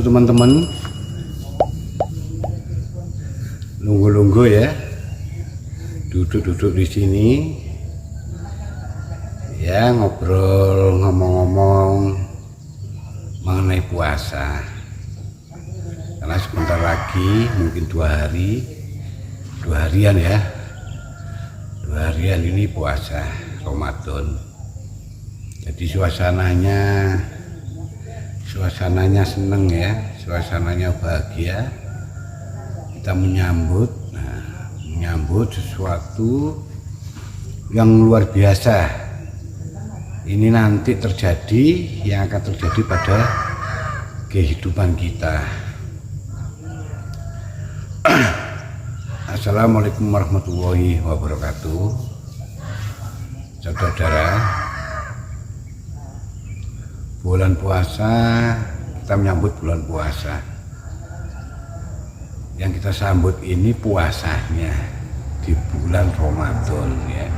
Halo teman-teman, lunggu-lunggu ya, duduk-duduk di sini ya, ngobrol, ngomong-ngomong mengenai puasa. Karena sebentar lagi mungkin 2 harian ya, 2 harian ini puasa Ramadan. Jadi suasananya seneng ya, suasananya bahagia. Kita menyambut sesuatu yang luar biasa. Ini nanti terjadi, yang akan terjadi pada kehidupan kita. Assalamualaikum warahmatullahi wabarakatuh. Saudara, bulan puasa, kita menyambut bulan puasa. Yang kita sambut ini puasanya di bulan Ramadan ya.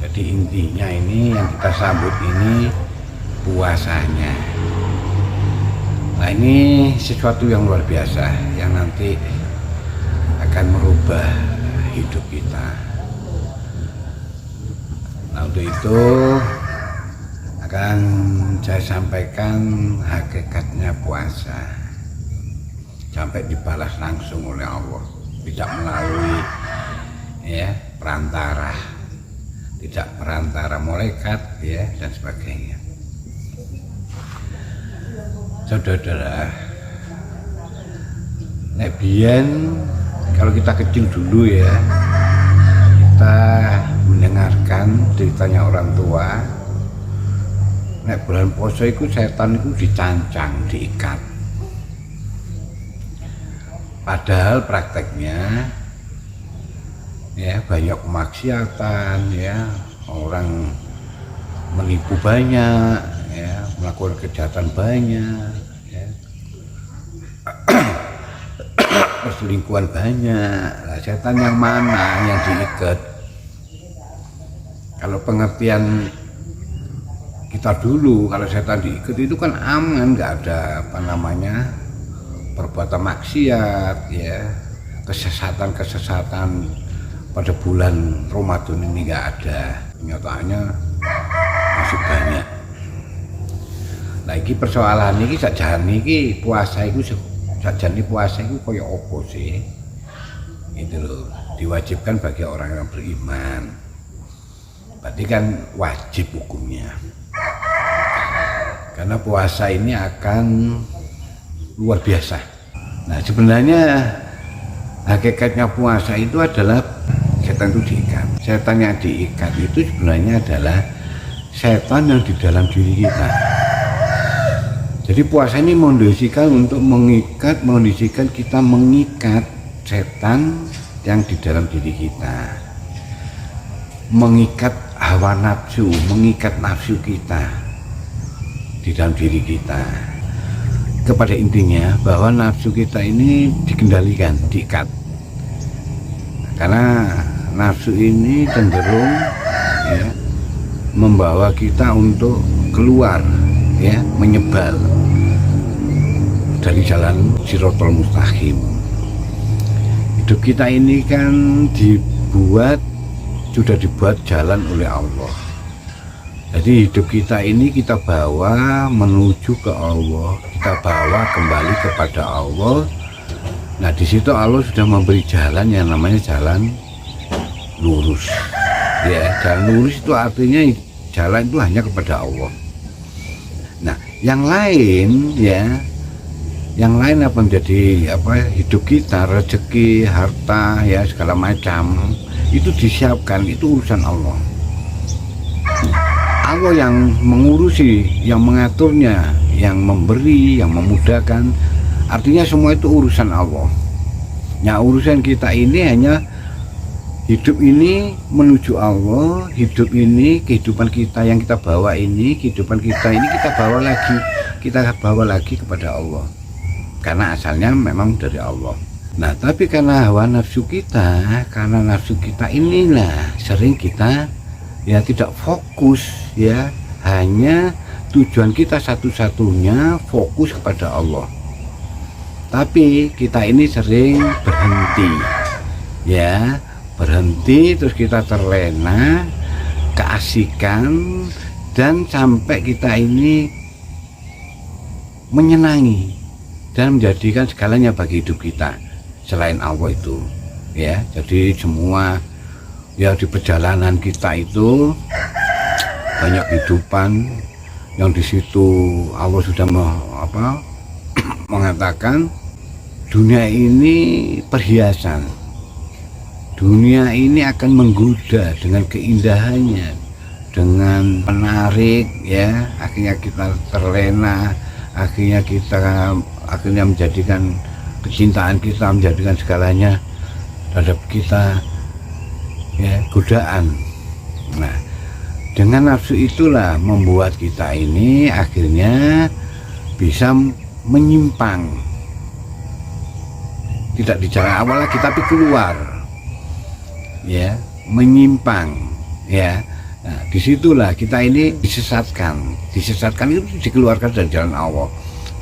Jadi intinya ini yang kita sambut ini puasanya. Nah, ini sesuatu yang luar biasa yang nanti akan merubah hidup kita. Nah, untuk itu akan saya sampaikan hakikatnya puasa sampai dibalas langsung oleh Allah, tidak melalui ya perantara, tidak perantara malaikat ya dan sebagainya. Saudara, nek biyen kalau kita kecil dulu ya, kita mendengarkan ceritanya orang tua. Nek bulan puasa itu setan itu dicancang, diikat. Padahal prakteknya ya banyak kemaksiatan ya, orang menipu banyak ya, melakukan kejahatan banyak ya. Perselingkuhan banyak. Nah, setan yang mana yang diikat? Kalau pengertian kita dulu, kalau setan diikat itu kan aman, nggak ada perbuatan maksiat ya, kesesatan pada bulan Ramadan ini nggak ada. Kenyataannya masih banyak. Nah, ini persoalan ini sajane iki puasa itu koyo opo sih? Itu loh, diwajibkan bagi orang yang beriman. Berarti kan wajib hukumnya. Karena puasa ini akan luar biasa. Nah, sebenarnya hakikatnya puasa itu adalah setan itu diikat. Setan yang diikat itu sebenarnya adalah setan yang di dalam diri kita. Jadi puasa ini mengondisikan untuk mengondisikan kita mengikat setan yang di dalam diri kita, mengikat hawa nafsu, mengikat nafsu kita di dalam diri kita. Kepada intinya bahwa nafsu kita ini dikendalikan, diikat. Karena nafsu ini cenderung ya, membawa kita untuk keluar ya, menyebar dari jalan Shirathul Mustaqim. Hidup kita ini kan sudah dibuat jalan oleh Allah. Jadi hidup kita ini kita bawa menuju ke Allah, kita bawa kembali kepada Allah. Nah, di situ Allah sudah memberi jalan yang namanya jalan lurus. Ya, jalan lurus itu artinya jalan itu hanya kepada Allah. Nah, yang lain apa menjadi hidup kita, rezeki, harta ya segala macam itu disiapkan, itu urusan Allah. Allah yang mengurusi, yang mengaturnya, yang memberi, yang memudahkan. Artinya semua itu urusan Allah. Nah, urusan kita ini hanya hidup ini menuju Allah. Hidup ini, kehidupan kita yang kita bawa ini, kehidupan kita ini kita bawa lagi kepada Allah. Karena asalnya memang dari Allah. Nah, tapi karena hawa nafsu kita, karena nafsu kita inilah sering kita ya tidak fokus ya, hanya tujuan kita satu-satunya fokus kepada Allah. Tapi kita ini sering berhenti, ya, berhenti terus kita terlena, keasikan, dan sampai kita ini menyenangi dan menjadikan segalanya bagi hidup kita selain Allah itu, ya. Jadi semua ya di perjalanan kita itu banyak kehidupan yang di situ Allah sudah mengatakan dunia ini perhiasan, dunia ini akan menggoda dengan keindahannya, dengan menarik, ya. Akhirnya kita terlena, akhirnya menjadikan kecintaan kita, menjadikan segalanya terhadap kita, ya, godaan. Nah, dengan nafsu itulah membuat kita ini akhirnya bisa menyimpang, tidak di jalan awal lagi tapi keluar, ya, menyimpang, ya. Nah, disitulah kita ini disesatkan itu dikeluarkan dari jalan Allah,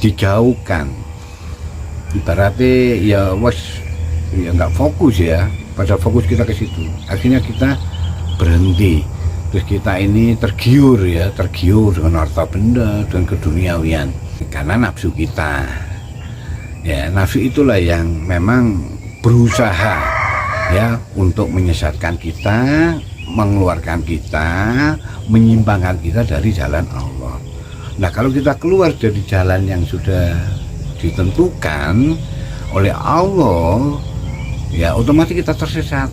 dijauhkan, ibaratnya ya nggak fokus, ya, pada fokus kita ke situ, akhirnya kita berhenti, terus kita ini tergiur dengan harta benda dan keduniawian karena nafsu kita. Ya, nafsu itulah yang memang berusaha, ya, untuk menyesatkan kita, mengeluarkan kita, menyimpangkan kita dari jalan Allah. Nah, kalau kita keluar dari jalan yang sudah ditentukan oleh Allah, ya otomatis kita tersesat,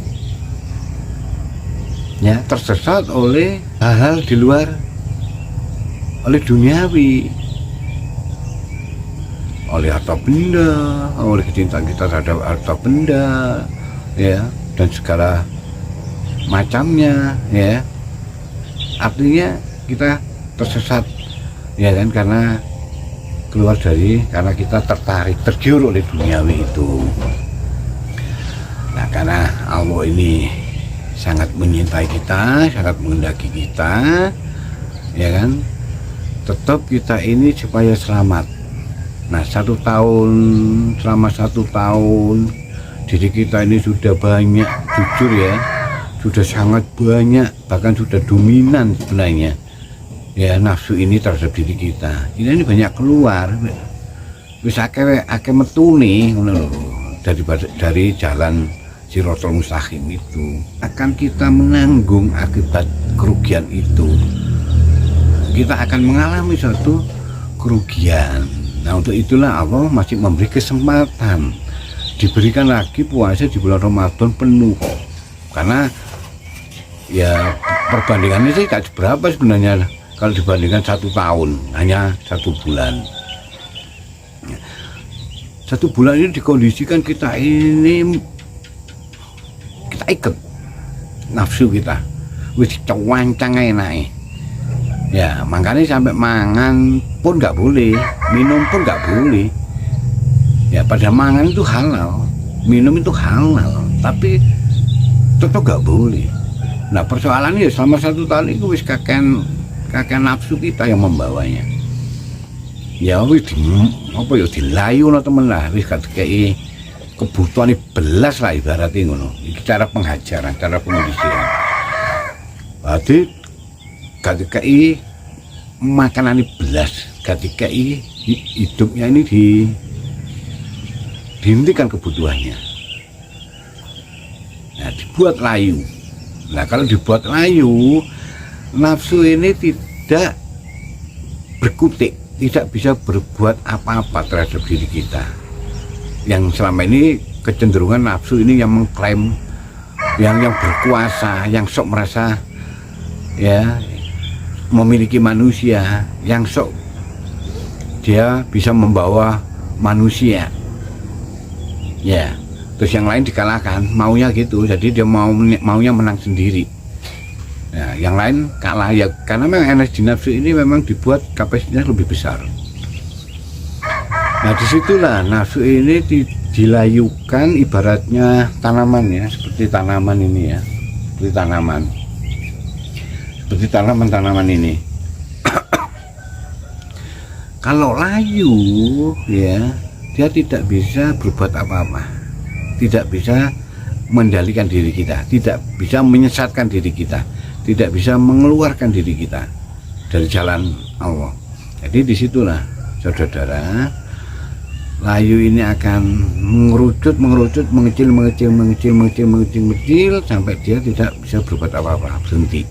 ya, tersesat oleh hal-hal di luar, oleh duniawi, oleh harta benda, oleh kecintaan kita terhadap harta benda, ya, dan segala macamnya, ya. Artinya kita tersesat, ya kan, karena kita tertarik, tergiur oleh duniawi itu. Nah, karena Allah ini sangat mencintai kita, sangat menghendaki kita, ya kan, tetap kita ini supaya selamat. Nah, selama 1 tahun diri kita ini sudah banyak, jujur ya, sudah sangat banyak, bahkan sudah dominan sebenarnya, ya, nafsu ini terhadap diri kita. Ini banyak keluar, bisa akeh metune dari jalan Shirathul Mustaqim itu. Akan kita menanggung akibat kerugian itu, kita akan mengalami suatu kerugian. Nah, untuk itulah Allah masih memberi kesempatan, diberikan lagi puasa di bulan Ramadan penuh, karena ya perbandingannya sih tidak seberapa sebenarnya kalau dibandingkan 1 tahun, hanya 1 bulan. 1 bulan ini dikondisikan kita ikat nafsu kita, wis cawancang enak. Ya, makanya sampai mangan pun nggak boleh, minum pun nggak boleh. Ya, pada mangan itu halal, minum itu halal, tapi tetap nggak boleh. Nah, persoalannya ya selama 1 tahun itu wis kakek nafsu kita yang membawanya. Ya wis dilayu no temen lah, wis kayak kebutuhan belas lah ibaratnya ngono. Iki cara pengajaran, cara pengondisian. Berarti KTKI makanan ini belas, KTKI hidupnya ini dihentikan kebutuhannya. Nah, dibuat layu. Nah, kalau dibuat layu, nafsu ini tidak berkutik, tidak bisa berbuat apa-apa terhadap diri kita. Yang selama ini kecenderungan nafsu ini yang mengklaim, yang berkuasa, yang sok merasa, ya, memiliki manusia, yang sok dia bisa membawa manusia, ya, terus yang lain dikalahkan, maunya gitu, jadi dia maunya menang sendiri. Nah, yang lain kalah, ya, karena memang energi nafsu ini memang dibuat kapasitasnya lebih besar. Nah, disitulah nafsu ini dilayukan ibaratnya tanaman, ya, seperti tanaman ini, ya, seperti tanaman ini. Kalau layu, ya, dia tidak bisa berbuat apa-apa, tidak bisa mengendalikan diri kita, tidak bisa menyesatkan diri kita, tidak bisa mengeluarkan diri kita dari jalan Allah. Jadi disitulah saudara, layu ini akan mengerucut, mengecil sampai dia tidak bisa berbuat apa-apa, berhenti.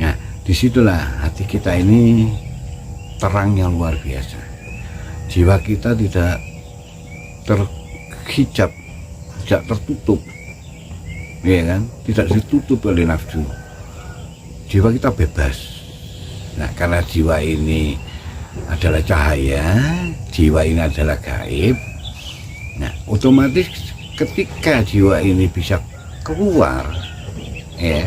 Nah, disitulah hati kita ini terang yang luar biasa. Jiwa kita tidak terhijab, tidak tertutup, ya kan? Tidak ditutup oleh nafsu. Jiwa kita bebas. Nah, karena jiwa ini adalah cahaya, jiwa ini adalah gaib. Nah, otomatis ketika jiwa ini bisa keluar, ya,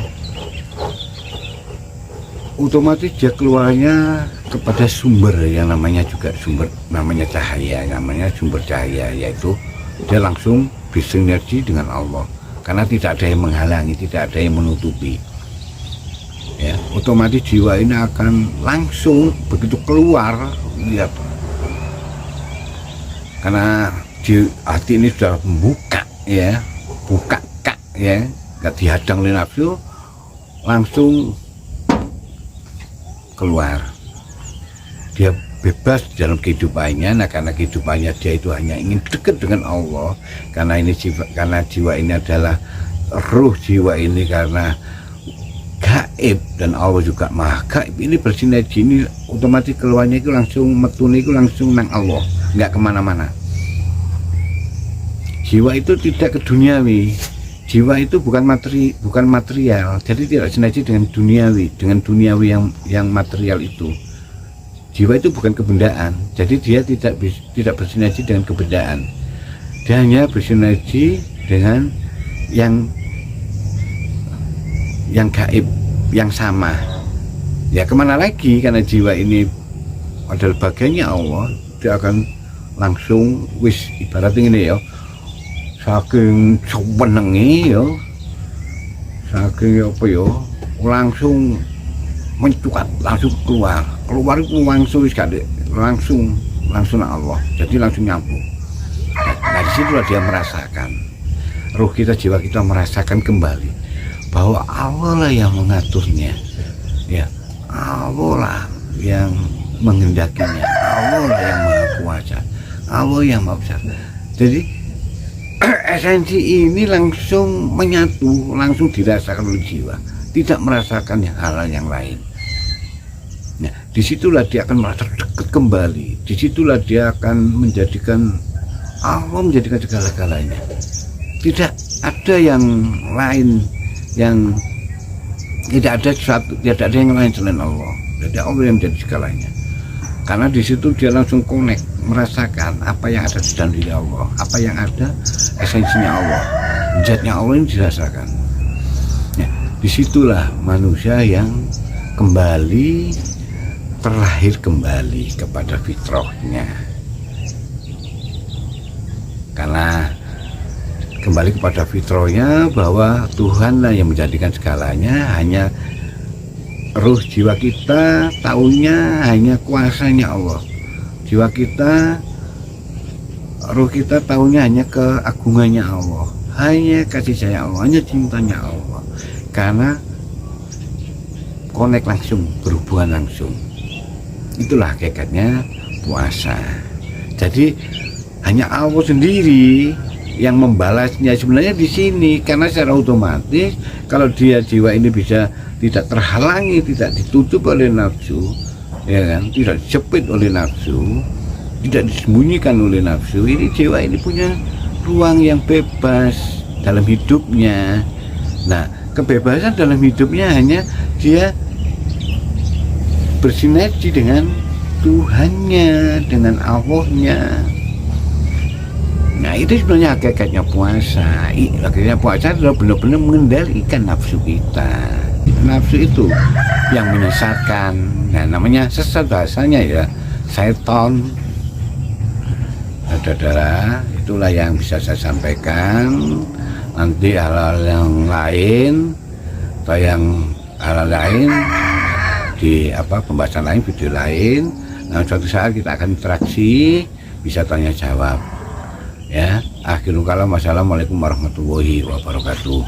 otomatis dia keluarnya kepada sumber yang namanya juga sumber, namanya cahaya, namanya sumber cahaya, yaitu dia langsung bersinergi dengan Allah, karena tidak ada yang menghalangi, tidak ada yang menutupi. Ya, otomatis jiwa ini akan langsung begitu keluar, lihat, karena di hati ini sudah membuka, ya, buka kak, ya, nggak dihadang oleh nafsu, langsung keluar. Dia bebas dalam kehidupannya. Nah, karena kehidupannya dia itu hanya ingin dekat dengan Allah, karena ini jiwa ini adalah ruh jiwa ini, karena gaib dan Allah juga maha gaib, ini bersinergi, ini otomatis keluarnya itu langsung, metune itu langsung nang Allah, nggak kemana-mana. Jiwa itu tidak ke duniawi, jiwa itu bukan material, jadi tidak sinergi dengan duniawi yang material itu. Jiwa itu bukan kebendaan, jadi dia tidak bersinergi dengan kebendaan. Dia hanya bersinergi dengan yang gaib, yang sama. Ya kemana lagi, karena jiwa ini adalah bagiannya Allah, dia akan langsung wis, ibaratnya ini ya, saking senengi ya, saking apa ya, langsung mencuat, langsung keluar itu langsung langsung Allah, jadi langsung nyambung. Nah, disitulah dia merasakan, ruh kita, jiwa kita merasakan kembali bahwa Allah lah yang mengaturnya, ya, Allah lah yang menghendakinya, Allah lah yang maha kuasa, Allah yang maha besar. Jadi esensi ini langsung menyatu, langsung dirasakan oleh jiwa, tidak merasakan hal-hal yang lain. Nah, disitulah dia akan merasa dekat kembali, disitulah dia akan menjadikan Allah menjadikan segala-galanya. Tidak ada yang lain, yang tidak ada yang lain selain Allah. Jadi Allah yang menjadi segalanya. Karena di situ dia langsung connect, merasakan apa yang ada di dalam diri Allah, apa yang ada esensinya Allah, zatnya Allah ini dirasakan. Ya, disitulah manusia yang kembali, terlahir kembali kepada fitrahnya. Karena kembali kepada fitrahnya bahwa Tuhanlah yang menjadikan segalanya, hanya ruh jiwa kita tahunya hanya kuasanya Allah. Jiwa kita, ruh kita tahunya hanya keagungannya Allah, hanya kasih sayang Allah, hanya cintanya Allah. Karena connect langsung, berhubungan langsung. Itulah hakikatnya puasa. Jadi hanya Allah sendiri yang membalasnya sebenarnya di sini, karena secara otomatis kalau dia jiwa ini bisa tidak terhalangi, tidak ditutup oleh nafsu, ya kan, tidak dijepit oleh nafsu, tidak disembunyikan oleh nafsu, ini jiwa ini punya ruang yang bebas dalam hidupnya. Nah, kebebasan dalam hidupnya hanya dia bersinergi dengan Tuhannya, dengan Allahnya. Nah, itu sebenarnya hakikatnya puasa. Hakikatnya puasa adalah benar-benar mengendalikan nafsu kita. Nafsu itu yang menyesatkan. Nah, namanya sesat bahasanya ya, setan. Saudara, itulah yang bisa saya sampaikan. Nanti hal-hal yang lain atau yang hal lain di pembahasan lain, video lain. Nah, suatu saat kita akan interaksi bisa tanya jawab. Ya, akhirul kalam, wassalamualaikum warahmatullahi wabarakatuh.